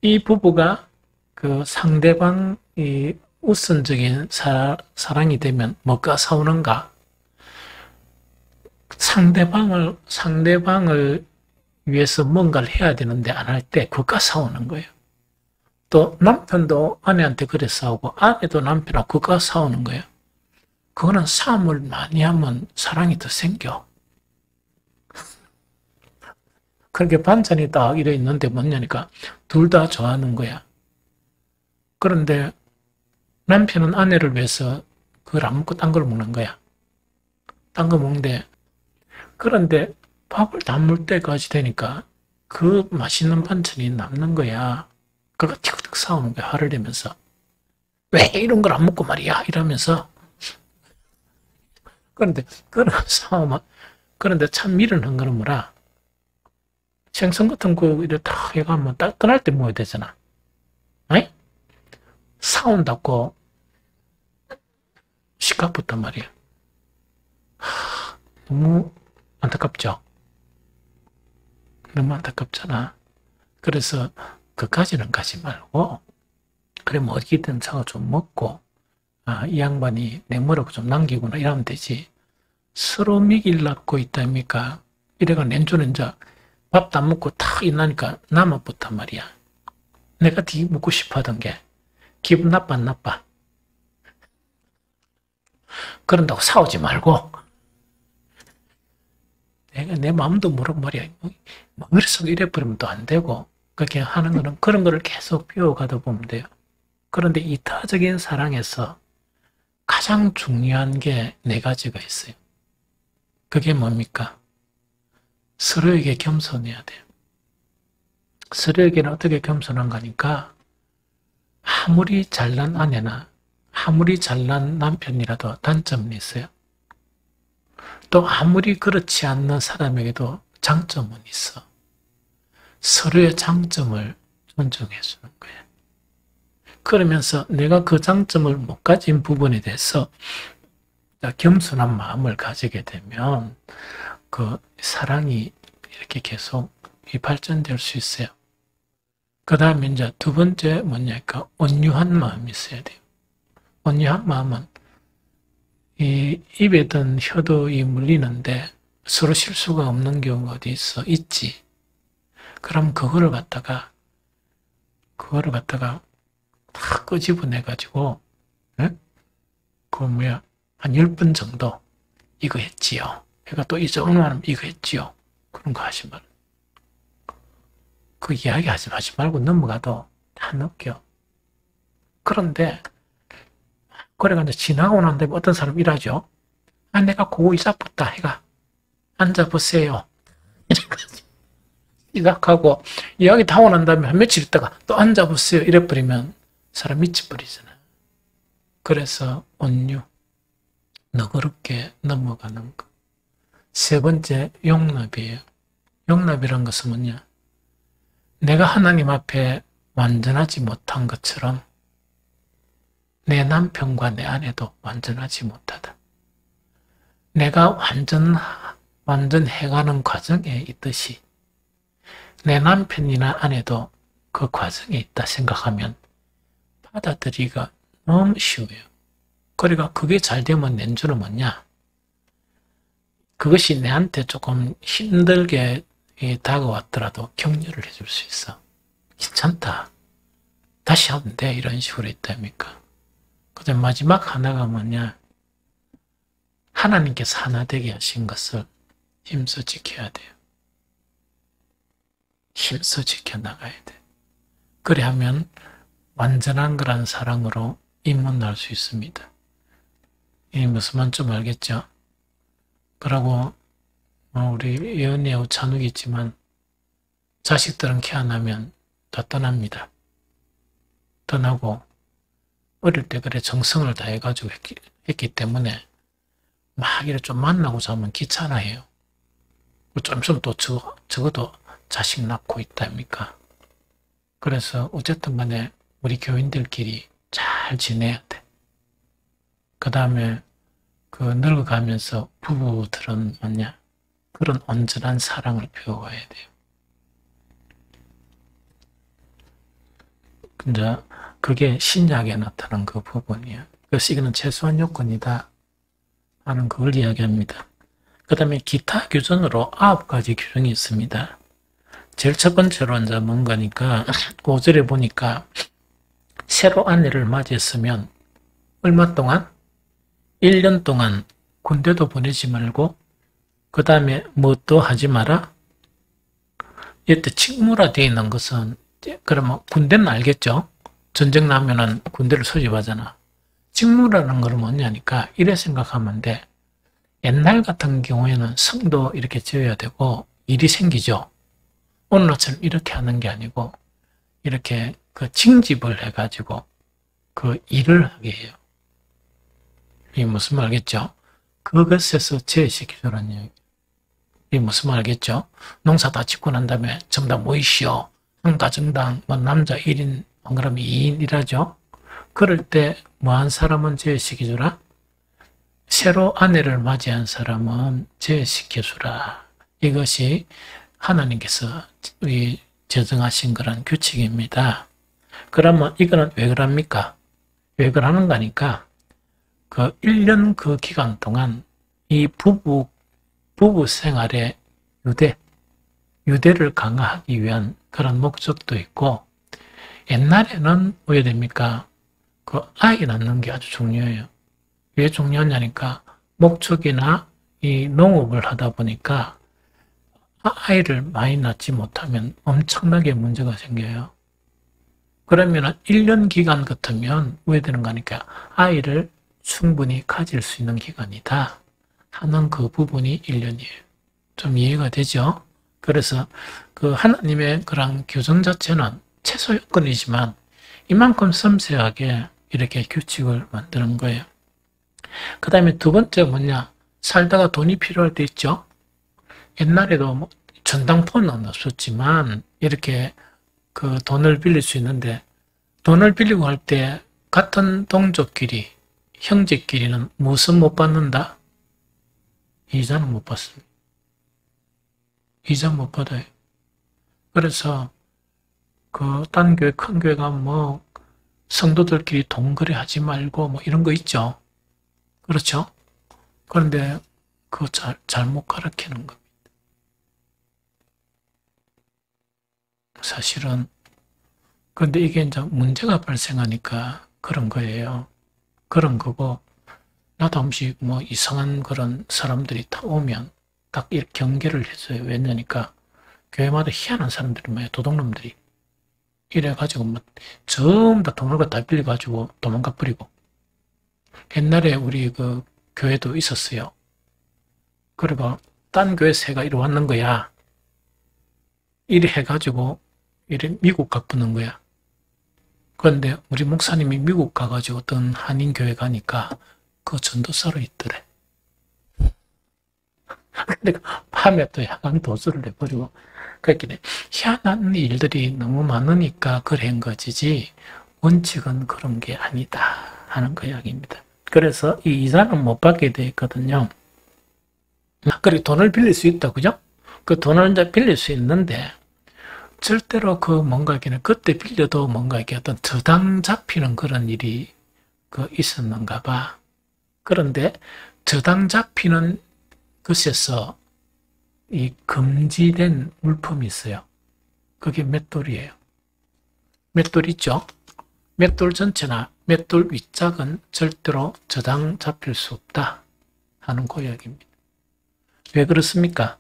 이 부부가 그 상대방이 우선적인 사랑이 되면 뭐가 싸우는가? 상대방을 위해서 뭔가를 해야 되는데 안 할 때 그것과 싸우는 거예요. 또 남편도 아내한테 그래 싸우고 아내도 남편하고 그것과 싸우는 거예요. 그거는 싸움을 많이 하면 사랑이 더 생겨. 그렇게 반찬이 딱 이래 있는데 뭐냐니까 둘 다 좋아하는 거야. 그런데 남편은 아내를 위해서 그걸 안 먹고 딴 걸 먹는 거야. 딴 거 먹는데 그런데 밥을 담을 때까지 되니까 그 맛있는 반찬이 남는 거야. 그거 틱틱 싸우는 거야. 화를 내면서. 왜 이런 걸 안 먹고 말이야? 이러면서. 그런데 그런 싸움은 그런데 참 미련한 거는 뭐라? 생선 같은 거 이렇게 탁 해가면 떠날 때 먹어야 되잖아. 에? 싸운다고 시끄럽단 말이야. 너무 안타깝죠? 너무 안타깝잖아. 그래서 그까지는 가지 말고, 그래, 뭐, 어디든 사고 좀 먹고, 이 양반이 내 뭐라고 좀 남기구나, 이러면 되지. 서로 미길라고 있다니까. 이래가 낸주는 이제 밥도 안 먹고 탁 일어나니까 남아붙단 말이야. 내가 되게 먹고 싶어 하던 게, 기분 나빠, 안 나빠? 그런다고 싸우지 말고, 내가 내 마음도 모르고 말이야. 머릿속에 이래버리면 또 안 되고, 그렇게 하는 거는 그런 거를 계속 배워가다 보면 돼요. 그런데 이타적인 사랑에서 가장 중요한 게 네 가지가 있어요. 그게 뭡니까? 서로에게 겸손해야 돼요. 서로에게는 어떻게 겸손한 거니까 아무리 잘난 아내나 아무리 잘난 남편이라도 단점은 있어요. 또 아무리 그렇지 않는 사람에게도 장점은 있어. 서로의 장점을 존중해 주는 거예요. 그러면서 내가 그 장점을 못 가진 부분에 대해서 겸손한 마음을 가지게 되면 그 사랑이 이렇게 계속 발전될 수 있어요. 그 다음에 이제 두 번째 뭐냐니까 온유한 마음이 있어야 돼요. 온유한 마음은 이 입에 든 혀도 물리는데 서로 실수가 없는 경우가 어디 있지. 그럼 그거를 갖다가 다 끄집어내가지고, 한 10번 정도, 이거 했지요. 그러니까 또 이정도만 이거 했지요. 그런 거 하지 말고. 그 이야기 하지 말고 넘어가도 다 느껴. 그런데, 그래가 이제 지나고 난 다음에 어떤 사람 이러죠. 내가 그거 이자붙다 해가. 앉아보세요. 이래가지고. 시작하고, 이야기 다 오고 난 다음에 한 며칠 있다가 또 앉아보세요. 이래버리면 사람 미쳐버리잖아. 그래서 온유, 너그럽게 넘어가는 거. 세 번째, 용납이에요. 용납이란 것은 뭐냐? 내가 하나님 앞에 완전하지 못한 것처럼 내 남편과 내 아내도 완전하지 못하다. 내가 완전해가는 과정에 있듯이 내 남편이나 아내도 그 과정에 있다 생각하면 받아들이기가 너무 쉬워요. 그러니까 그게 잘 되면 낸주는 뭐냐? 그것이 내한테 조금 힘들게 다가왔더라도 격려를 해줄 수 있어. 괜찮다. 다시 하면 돼. 이런 식으로 있답니까? 그 다음 마지막 하나가 뭐냐? 하나님께서 하나 되게 하신 것을 힘써 지켜야 돼요. 힘써 지켜나가야 돼. 그래 하면 완전한 그런 사랑으로 입문할 수 있습니다. 이 무슨 말인지 좀 알겠죠? 그러고 우리 예언이하고 찬욱이 있지만 자식들은 키 안 하면 다 떠납니다. 떠나고 어릴 때 그래 정성을 다해가지고 했기 때문에 막 이렇게 좀 만나고자 하면 귀찮아해요. 좀 있으면 또 적어도 자식 낳고 있답니까? 그래서 어쨌든 간에 우리 교인들끼리 잘 지내야 돼. 그 다음에 그 늙어가면서 부부들은 뭐냐? 그런 온전한 사랑을 배워가야 돼요. 근데 그게 신약에 나타난 그 부분이에요. 그래서 이거는 최소한 요건이다 하는 그걸 이야기합니다. 그 다음에 기타 규정으로 9가지 규정이 있습니다. 제일 첫 번째로 이제 뭔가니까 5절에 보니까 새로 아내를 맞이했으면 얼마 동안? 1년 동안 군대도 보내지 말고 그 다음에 뭣도 하지 마라? 이때 직무라 되어 있는 것은 그러면 군대는 알겠죠? 전쟁 나면은 군대를 소집하잖아. 직무라는 걸 뭐냐니까 이래 생각하면 돼. 옛날 같은 경우에는 성도 이렇게 지어야 되고 일이 생기죠. 오늘처럼 이렇게 하는 게 아니고 이렇게 그 징집을 해가지고 그 일을 하게 해요. 이게 무슨 말 알겠죠? 그것에서 제시키라는 얘기. 이게 무슨 말 알겠죠? 농사 다 짓고 난 다음에 전부 다 모이시오. 한 가정당 뭐 남자 1인, 그러면 2인 일하죠. 그럴 때 뭐 한 사람은 제시켜주라? 새로 아내를 맞이한 사람은 제시켜주라. 이것이 하나님께서 제정하신 그런 규칙입니다. 그러면 이거는 왜 그럽니까? 왜 그러는 거니까 그 1년 그 기간 동안 이 부부 생활의 유대를 강화하기 위한 그런 목적도 있고, 옛날에는 왜 됩니까? 그 아이 낳는 게 아주 중요해요. 왜 중요하냐니까 목축이나 이 농업을 하다 보니까 아이를 많이 낳지 못하면 엄청나게 문제가 생겨요. 그러면 1년 기간 같으면 왜 되는 거니까 아이를 충분히 가질 수 있는 기간이다 하는 그 부분이 1년이에요. 좀 이해가 되죠? 그래서 그 하나님의 그런 규정 자체는 최소 요건이지만 이만큼 섬세하게 이렇게 규칙을 만드는 거예요. 그 다음에 두 번째 뭐냐? 살다가 돈이 필요할 때 있죠? 옛날에도 뭐 전당포는 없었지만 이렇게 그 돈을 빌릴 수 있는데, 돈을 빌리고 할 때 같은 동족끼리, 형제끼리는 무슨 못 받는다? 이자는 못 받습니다. 이자 못 받아요. 그래서 그 딴 교회, 큰 교회가 뭐 성도들끼리 돈 거래하지 말고 뭐 이런 거 있죠. 그렇죠? 그런데 그거 잘못 가르치는 겁니다. 사실은. 그런데 이게 이제 문제가 발생하니까 그런 거예요. 그런 거고, 나도 한번씩 뭐 이상한 그런 사람들이 다 오면 딱 이렇게 경계를 해줘요. 왜냐니까 교회마다 희한한 사람들이 많아요. 도둑놈들이. 이래가지고 뭐 전부 다 돈을 다 빌려가지고 도망가 버리고. 옛날에 우리 그 교회도 있었어요. 그리고 딴 교회 새가 이리 왔는 거야. 이래 해가지고 이래 미국 가쁘는 거야. 그런데 우리 목사님이 미국 가가지고 어떤 한인 교회 가니까 그 전도사로 있더래. 근데 밤에 또 야간 도수를 내버리고, 그렇게 희한한 일들이 너무 많으니까 그런 것이지 원칙은 그런 게 아니다 하는 그 이야기입니다. 그래서 이 이자는 못 받게 돼 있거든요. 그리고 돈을 빌릴 수 있다, 그죠? 그 돈을 이제 빌릴 수 있는데 절대로 그 뭔가 이렇게 그때 빌려도 뭔가 이렇게 어떤 저당 잡히는 그런 일이 그 있었는가 봐. 그런데 저당 잡히는 것에서 이 금지된 물품이 있어요. 그게 맷돌이에요. 맷돌 있죠? 맷돌 전체나 맷돌 윗짝은 절대로 저당 잡힐 수 없다 하는 그 이야기입니다. 왜 그렇습니까?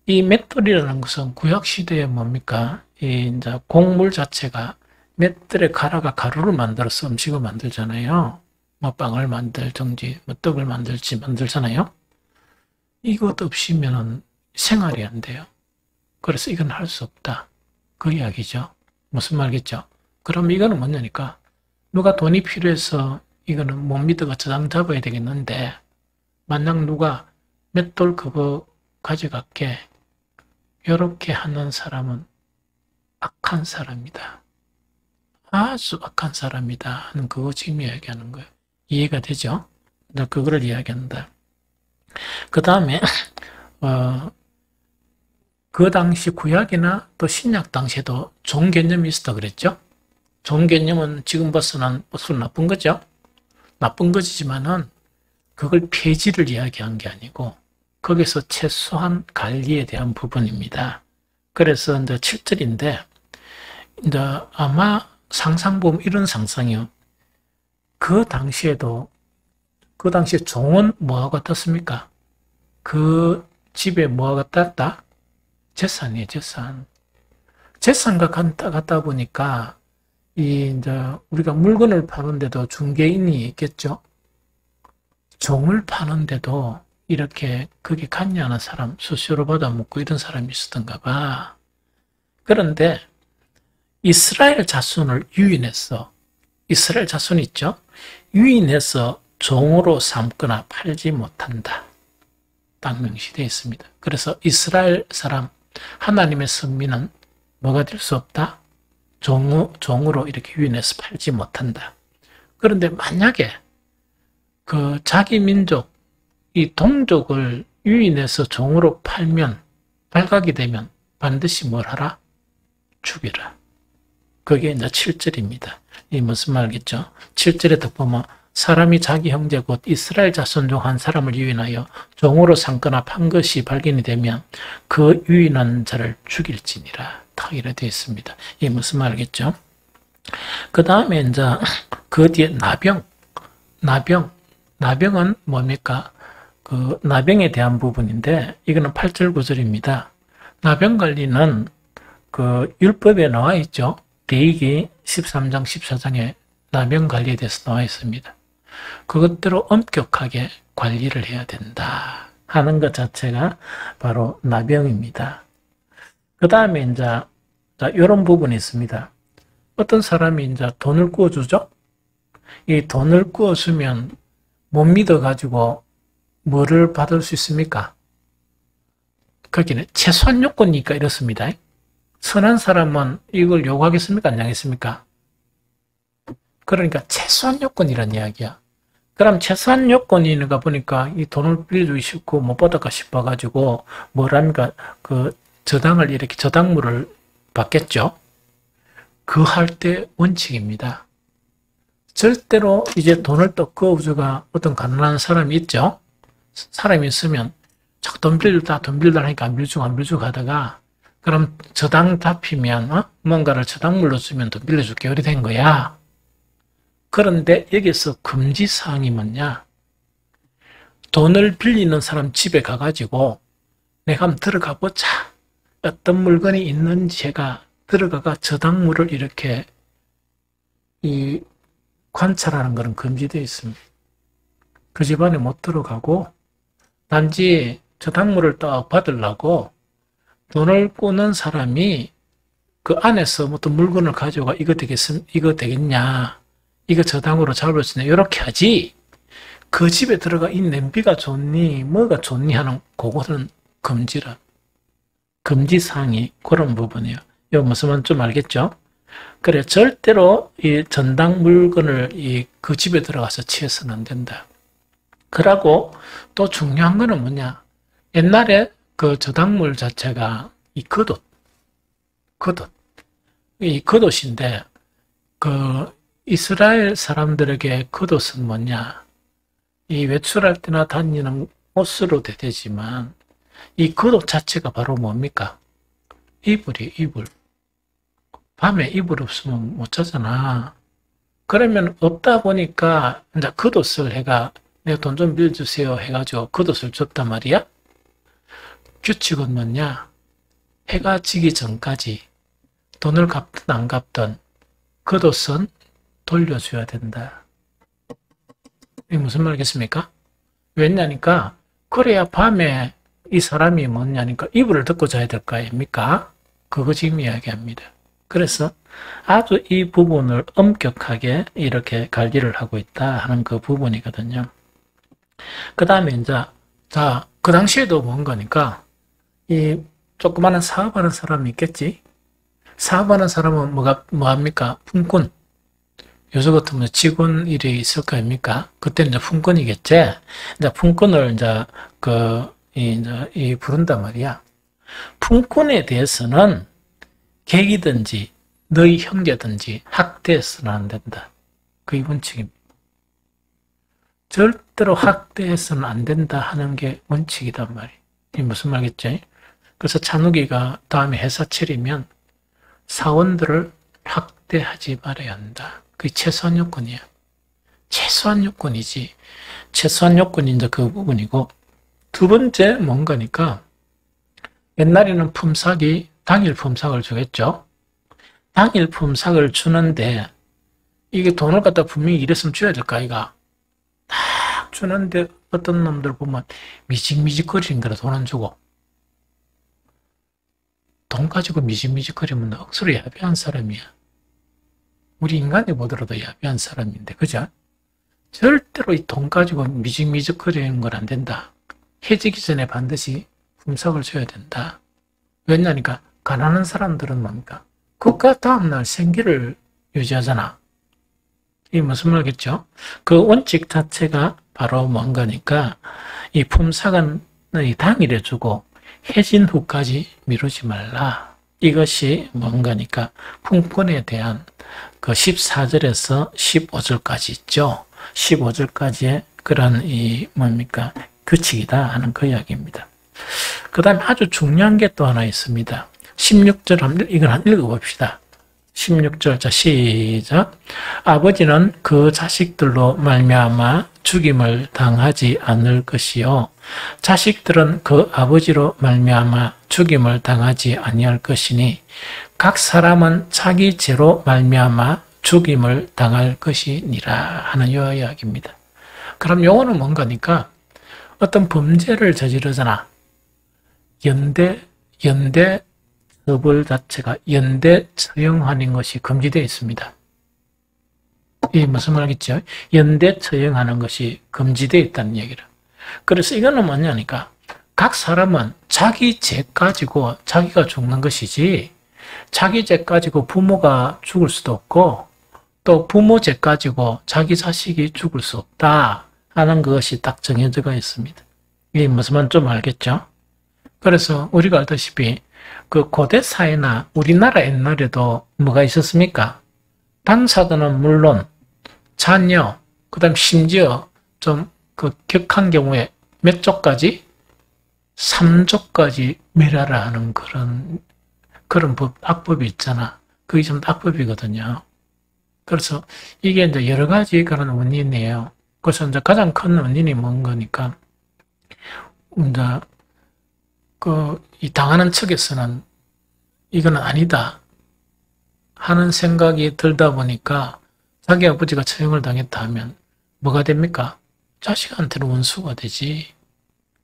이 맷돌이라는 것은 구약시대에 뭡니까? 이 이제 곡물 자체가 맷돌에 갈아가 가루를 만들어서 음식을 만들잖아요. 뭐 빵을 만들든지 뭐 떡을 만들잖아요. 이것 없이면은 생활이 안 돼요. 그래서 이건 할 수 없다. 그 이야기죠. 무슨 말겠죠? 그럼 이거는 뭐냐니까 누가 돈이 필요해서 이거는 못 믿어가 저당 잡아야 되겠는데, 만약 누가 맷돌 그거 가져갈게 이렇게 하는 사람은 악한 사람이다. 아주 악한 사람이다 하는 그거 지금 이야기하는 거예요. 이해가 되죠? 그거를 이야기한다. 그 다음에 그 당시 구약이나 또 신약 당시에도 종 개념이 있었다 그랬죠? 종 개념은 지금 봐서는 나쁜 거죠? 나쁜 것이지만은 그걸 폐지를 이야기한 게 아니고 거기서 최소한 관리에 대한 부분입니다. 그래서 이제 7절인데, 이제 아마 상상 보면 이런 상상이요. 그 당시에 종은 뭐와 같았습니까? 그 집에 뭐와 같았다? 재산이에요, 재산. 재산과 같다 보니까, 이제 우리가 물건을 파는데도 중개인이 있겠죠? 종을 파는데도 이렇게 거기 관여하는 사람, 수수료 받아먹고 이런 사람이 있었던가 봐. 그런데 이스라엘 자손을 유인해서, 이스라엘 자손 있죠? 유인해서 종으로 삼거나 팔지 못한다. 딱 명시되어 있습니다. 그래서 이스라엘 사람, 하나님의 선민은 뭐가 될 수 없다? 종으로 이렇게 유인해서 팔지 못한다. 그런데 만약에 그 자기 민족, 이 동족을 유인해서 종으로 팔면, 발각이 되면 반드시 뭘 하라? 죽이라. 그게 이제 7절입니다. 이 무슨 말겠죠? 7절에 더 보면 사람이 자기 형제 곧 이스라엘 자손 중 한 사람을 유인하여 종으로 삼거나 판 것이 발견이 되면 그 유인한 자를 죽일지니라. 다 이렇게 되어 있습니다. 이 무슨 말겠죠? 그 다음에 이제 그 뒤에 나병은 뭡니까? 그 나병에 대한 부분인데 이거는 8절 9절입니다. 나병 관리는 그 율법에 나와 있죠. 레위기 13장 14장에 나병 관리에 대해서 나와 있습니다. 그것대로 엄격하게 관리를 해야 된다 하는 것 자체가 바로 나병입니다. 그 다음에 이제 이런 부분이 있습니다. 어떤 사람이 이제 돈을 구워주죠? 이 돈을 구워주면 못 믿어가지고 뭐를 받을 수 있습니까? 거기는 최소한 요건이니까 이렇습니다. 선한 사람은 이걸 요구하겠습니까? 안 하겠습니까? 그러니까 최소한 요건이란 이야기야. 그럼 최소한 요건이니까 보니까 이 돈을 빌려주기 싫고 못 받을까 싶어가지고 뭐랍니까? 그 저당을 이렇게 저당물을 받겠죠? 그 할 때 원칙입니다. 절대로 이제 돈을 또 그어주가 어떤 가난한 사람이 있죠? 사람이 있으면 자꾸 돈 빌려다 하니까 안 빌려주고 하다가 그럼 저당 잡히면 뭔가를 저당물로 주면 돈 빌려줄게 이렇게 된 거야. 그런데 여기서 금지사항이 뭐냐? 돈을 빌리는 사람 집에 가가지고 내가 한번 들어가 보자. 어떤 물건이 있는지 제가 들어가가 저당물을 이렇게 관찰하는 것은 금지되어 있습니다. 그 집안에 못 들어가고 단지 저당물을 딱 받으려고 돈을 꾸는 사람이 그 안에서 어떤 물건을 가져가 이거 되겠냐? 이거 저당으로 잡을 수 있냐? 이렇게 하지. 그 집에 들어가 이 냄비가 좋니? 뭐가 좋니? 하는 그것은 금지라. 금지사항이 그런 부분이에요. 이거 무슨 말인지 좀 알겠죠? 그래, 절대로 이 전당 물건을 그 집에 들어가서 취해서는 안 된다. 그러고 또 중요한 거는 뭐냐? 옛날에 그 저당물 자체가 이 겉옷. 이 겉옷인데, 그 이스라엘 사람들에게 겉옷은 뭐냐? 이 외출할 때나 다니는 옷으로 되지만, 이 겉옷 자체가 바로 뭡니까? 이불. 밤에 이불 없으면 못 자잖아. 그러면 없다 보니까 이제 겉옷을 해가 내가 돈 좀 빌려주세요 해가지고 겉옷을 줬단 말이야. 규칙은 뭐냐? 해가 지기 전까지 돈을 갚든 안 갚든 겉옷은 돌려줘야 된다. 이게 무슨 말이겠습니까? 왜냐니까 그래야 밤에 이 사람이 뭐냐니까 이불을 덮고 자야 될 거 아닙니까? 그거 지금 이야기합니다. 그래서 아주 이 부분을 엄격하게 이렇게 관리를 하고 있다 하는 그 부분이거든요. 그 다음에 이제, 그 당시에도 뭔 거니까, 이 조그마한 사업하는 사람이 있겠지? 사업하는 사람은 뭐합니까? 품꾼. 요새 같으면 직원 일이 있을 거 아닙니까? 그때는 이제 품꾼이겠지? 이제 품꾼을 이제 부른단 말이야. 품꾼에 대해서는 객이든지 너희 형제든지 학대해서는 안 된다. 그게 원칙입니다. 절대로 학대해서는 안 된다 하는 게 원칙이단 말이에요. 이게 무슨 말겠죠? 그래서 찬욱이가 다음에 회사 차리면 사원들을 학대하지 말아야 한다. 그게 최소한 요건이야. 최소한 요건이지. 최소한 요건이 이제 그 부분이고, 두 번째 뭔가니까 옛날에는 품삯이 당일 품삯을 주겠죠. 당일 품삯을 주는데 이게 돈을 갖다 분명히 이랬으면 줘야 될까 이가 딱 주는데 어떤 놈들 보면 미직미직거리는 거라 돈 안 주고 돈 가지고 미직미직거리면 억수로 야비한 사람이야. 우리 인간이 보더라도 야비한 사람인데 그죠? 절대로 이 돈 가지고 미직미직거리는 건 안 된다. 해지기 전에 반드시 품삯을 줘야 된다. 왜냐니까 가난한 사람들은 뭡니까? 그가 다음날 생계를 유지하잖아. 이게 무슨 말이겠죠? 그 원칙 자체가 바로 뭔가니까 이 품삯은 당일에 주고 해진 후까지 미루지 말라. 이것이 뭔가니까 풍권에 대한 그 14절에서 15절까지 있죠. 15절까지의 그런 이 뭡니까? 규칙이다 하는 그 이야기입니다. 그 다음에 아주 중요한 게 또 하나 있습니다. 16절 한번 이걸 한번 읽어봅시다. 16절 자 시작. 아버지는 그 자식들로 말미암아 죽임을 당하지 않을 것이요 자식들은 그 아버지로 말미암아 죽임을 당하지 아니할 것이니 각 사람은 자기 죄로 말미암아 죽임을 당할 것이니라 하는 요 이야기입니다. 그럼 요거는 뭔가니까 어떤 범죄를 저지르잖아. 연대 처벌 자체가 연대 처형하는 것이 금지되어 있습니다. 이게 무슨 말이겠죠? 연대 처형하는 것이 금지되어 있다는 얘기를. 그래서 이거는 뭐냐니까 각 사람은 자기 죄 가지고 자기가 죽는 것이지 자기 죄 가지고 부모가 죽을 수도 없고 또 부모 죄 가지고 자기 자식이 죽을 수 없다 하는 것이 딱 정해져 있습니다. 이게 무슨 말인지 좀 알겠죠? 그래서 우리가 알다시피 그 고대 사회나 우리나라 옛날에도 뭐가 있었습니까? 당사자는 물론 자녀, 그 다음 심지어 좀 그 격한 경우에 몇 조까지? 3조까지 멸하라 하는 그런 악법이 있잖아. 그게 좀 악법이거든요. 그래서 이게 이제 여러 가지 그런 원인이에요. 그래서 이제 가장 큰 원인이 뭔 거니까, 이제 이 당하는 측에서는 이건 아니다 하는 생각이 들다 보니까 자기 아버지가 처형을 당했다 하면 뭐가 됩니까? 자식한테는 원수가 되지.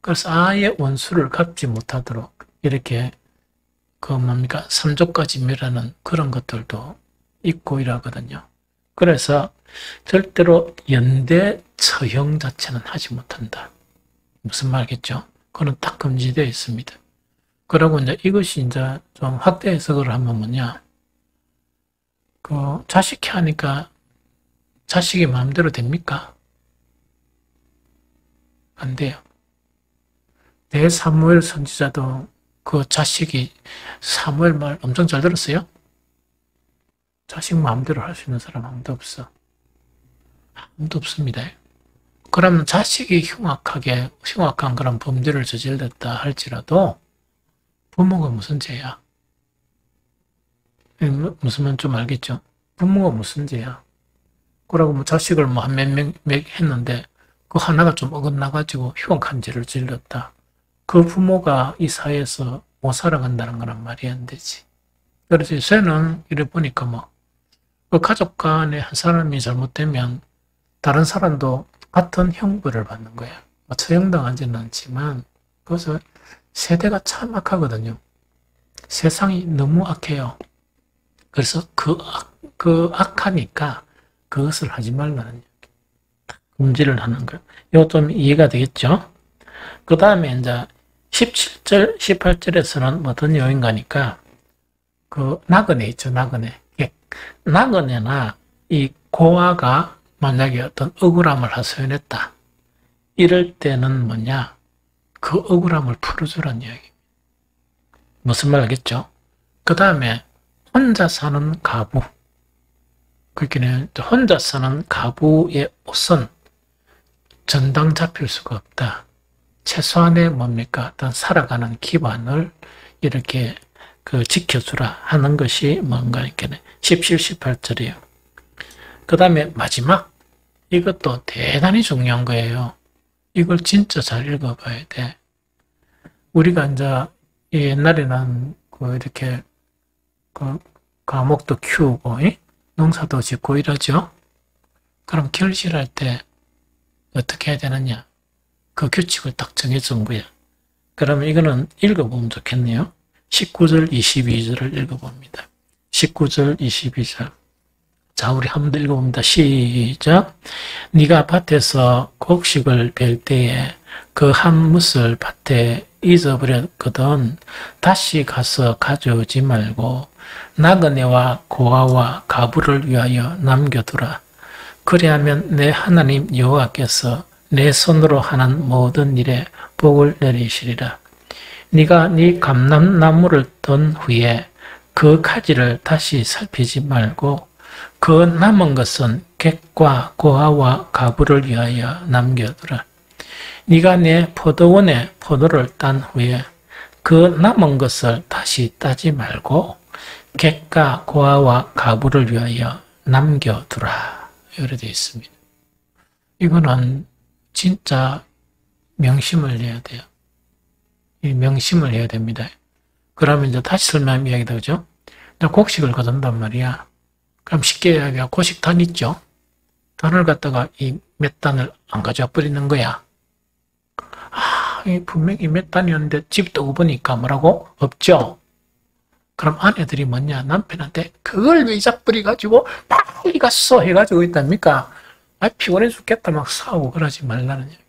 그래서 아예 원수를 갚지 못하도록 이렇게 뭡니까? 3조까지 멸하는 그런 것들도 있고 이러거든요. 그래서 절대로 연대 처형 자체는 하지 못한다. 무슨 말겠죠? 그건 딱 금지되어 있습니다. 그러고 이제 이것이 이제 좀 확대 해석을 하면 뭐냐? 자식이 하니까 자식이 마음대로 됩니까? 안 돼요. 대사무엘 선지자도 그 자식이 사무엘 말 엄청 잘 들었어요? 자식 마음대로 할 수 있는 사람 아무도 없어. 아무도 없습니다. 그러면 자식이 흉악한 그런 범죄를 저질렀다 할지라도 부모가 무슨 죄야? 무슨 말 좀 알겠죠? 부모가 무슨 죄야? 그러고 뭐 자식을 뭐 한 몇 했는데 그 하나가 좀 어긋나가지고 흉악한 죄를 질렀다. 그 부모가 이 사회에서 못 살아간다는 거란 말이 안 되지. 그래서 요새는 이래 보니까 그 가족 간에 한 사람이 잘못되면 다른 사람도 같은 형벌을 받는 거야. 처형당하지는 않지만 그래서 세대가 참 악하거든요. 세상이 너무 악해요. 그래서 그 악하니까 그것을 하지 말라는 얘기. 금지를 하는 거예요. 이거 좀 이해가 되겠죠? 그 다음에 이제 17절, 18절에서는 어떤 요인가니까 나그네 있죠, 나그네. 나그네나 이 고아가 만약에 어떤 억울함을 하소연했다. 이럴 때는 뭐냐? 그 억울함을 풀어주라는 이야기. 무슨 말 알겠죠? 그 다음에 혼자 사는 가부. 그렇게 혼자 사는 가부의 옷은 전당 잡힐 수가 없다. 최소한의 뭡니까? 어떤 살아가는 기반을 이렇게 지켜주라 하는 것이 뭔가 이렇게 17, 18절이에요. 그 다음에 마지막. 이것도 대단히 중요한 거예요. 이걸 진짜 잘 읽어봐야 돼. 우리가 이제 옛날에는 이렇게 과목도 키우고 농사도 짓고 이러죠. 그럼 결실할 때 어떻게 해야 되느냐? 그 규칙을 딱 정해준 거야. 그러면 이거는 읽어보면 좋겠네요. 19절, 22절을 읽어봅니다. 19절, 22절. 자, 우리 한 번 더 읽어봅니다. 시작. 네가 밭에서 곡식을 벨 때에 그 한 뭇을 밭에 잊어버렸거든 다시 가서 가져오지 말고 나그네와 고아와 가부를 위하여 남겨두라. 그리하면 내 하나님 여호와께서 내 손으로 하는 모든 일에 복을 내리시리라. 네가 네 감람나무를 던 후에 그 가지를 다시 살피지 말고 그 남은 것은 객과 고아와 가부를 위하여 남겨두라. 네가 내 포도원에 포도를 딴 후에 그 남은 것을 다시 따지 말고 객과 고아와 가부를 위하여 남겨두라. 이렇게 되어 있습니다. 이거는 진짜 명심을 해야 돼요. 이 명심을 해야 됩니다. 그러면 이제 다시 설명하면 이야기다, 그죠? 곡식을 거둔단 말이야. 그럼 쉽게 이야기하면 곡식단 있죠? 단을 갖다가 이 몇 단을 안 가져와 버리는 거야. 분명히 몇 단이었는데 집에 오고 보니까 뭐라고? 없죠? 그럼 아내들이 뭐냐? 남편한테 그걸 왜 잊어버려가지고 빨리 갔어 해가지고 있답니까? 피곤해 죽겠다 막 싸우고 그러지 말라는 얘기.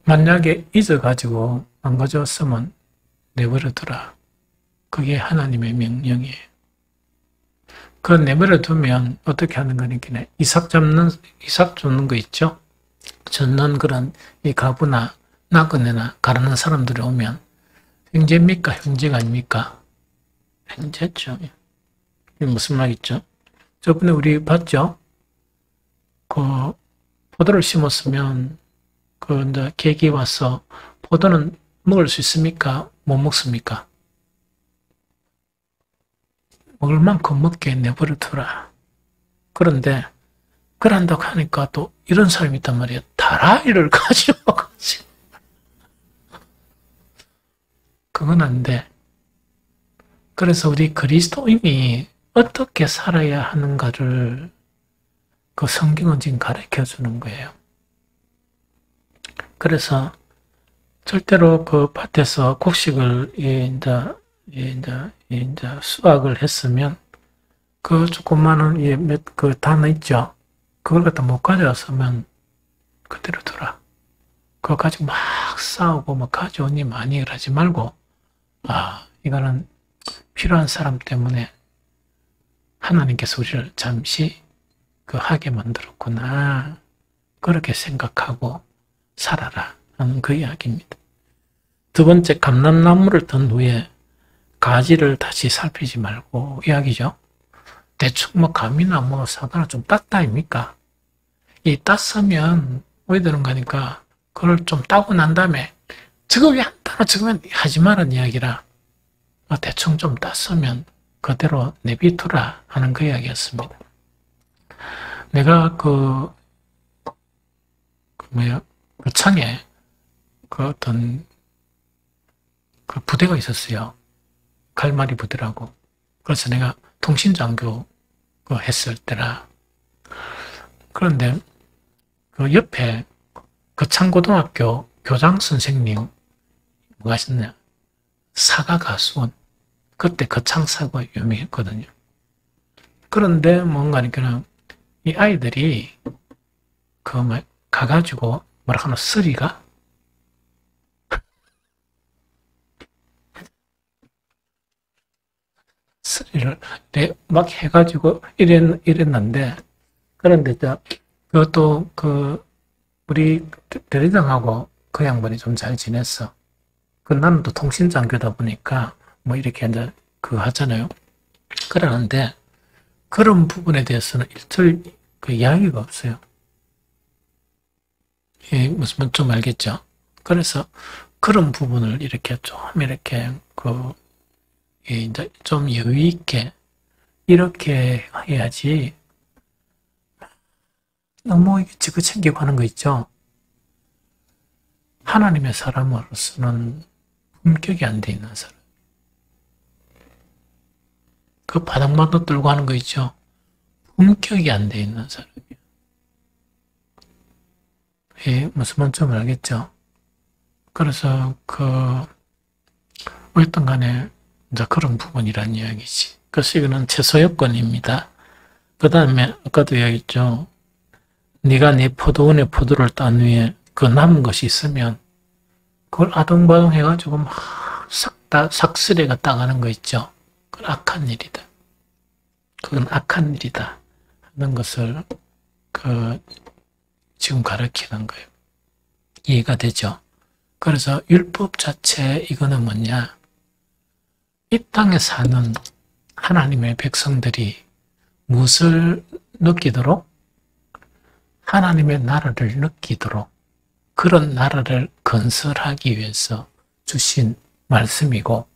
만약에 잊어가지고 안 가져왔으면 내버려두라. 그게 하나님의 명령이에요. 그 내버려 두면 어떻게 하는 거니까 이삭 줍는 거 있죠? 젓는 그런 이 가부나 나그네나 가르는 사람들이 오면 형제입니까? 형제가 아닙니까? 형제죠. 이게 무슨 말이죠? 저번에 우리 봤죠? 그 포도를 심었으면 그 이제 계기 와서 포도는 먹을 수 있습니까? 못 먹습니까? 먹을 만큼 먹게 내버려 두라. 그런데 그런다고 하니까 또 이런 사람이 있단 말이에요. 다라이를 가져와가지고. 그건 안 돼. 그래서 우리 그리스도인이 어떻게 살아야 하는가를 그 성경은 지금 가르쳐 주는 거예요. 그래서 절대로 그 밭에서 곡식을 이제 수확을 했으면 그 조그마한 그 단어 있죠. 그걸 갖다 못 가져왔으면 그대로 둬라. 그거 가지고 막 싸우고 막 가져오니 많이 하지 말고 이거는 필요한 사람 때문에 하나님께서 우리를 잠시 그 하게 만들었구나. 그렇게 생각하고 살아라 하는 그 이야기입니다. 두 번째, 감람나무를 든 후에 가지를 다시 살피지 말고 이야기죠. 대충 뭐 감이나 뭐 사과나 좀 땄다 아닙니까? 이 땄으면 왜 되는 거니까 그걸 좀 따고 난 다음에 저거 왜 안 따나 저거 하지 말라는 이야기라. 대충 좀 땄으면 그대로 내비두라 하는 그 이야기였습니다. 내가 그 창에 그 어떤 그 부대가 있었어요. 갈마리 부대라고. 그래서 내가 통신장교 했을 때라. 그런데 그 옆에 그 창고등학교 교장 선생님 뭐가 하셨냐? 사과 가수원. 그때 거창사가 유명했거든요. 그런데 뭔가니까 이 아이들이 가가지고 뭐라 하나 쓰리가 쓰리를 막 해가지고 이랬는데 그런데 그것도 우리 대리장하고 그 양반이 좀 잘 지냈어. 나는 또 통신장교다 보니까 뭐 이렇게 이제 하잖아요. 그러는데 그런 부분에 대해서는 일절 이야기가 없어요. 무슨 말 좀 알겠죠? 그래서 그런 부분을 이렇게 이제 좀 여유 있게 이렇게 해야지. 너무 지그챙기고 하는 거 있죠? 하나님의 사람으로서는 품격이 안 돼 있는 사람. 그 바닥만도 들고 하는 거 있죠? 품격이 안 돼 있는 사람이에요. 무슨 말인지 좀 알겠죠? 그래서 어쨌든 간에 이제 그런 부분이란 이야기지. 그래서 이거는 최소 요건입니다. 그 다음에 아까도 이야기했죠. 네가 네 포도원에 포도를 딴 후에 그 남은 것이 있으면 그걸 아동바동 해가지고 막 삭스레가 따가는 거 있죠. 그건 악한 일이다. 그건 악한 일이다 하는 것을 지금 가르치는 거예요. 이해가 되죠? 그래서 율법 자체 이거는 뭐냐? 이 땅에 사는 하나님의 백성들이 무엇을 느끼도록? 하나님의 나라를 느끼도록 그런 나라를 건설하기 위해서 주신 말씀이고,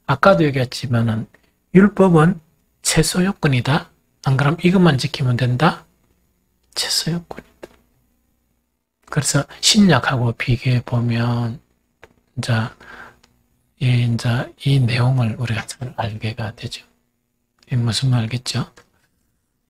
아까도 얘기했지만은 율법은 최소 요건이다. 안 그럼 이것만 지키면 된다? 최소 요건이다. 그래서 신약하고 비교해 보면 이 내용을 우리가 잘 알게가 되죠. 무슨 말 알겠죠?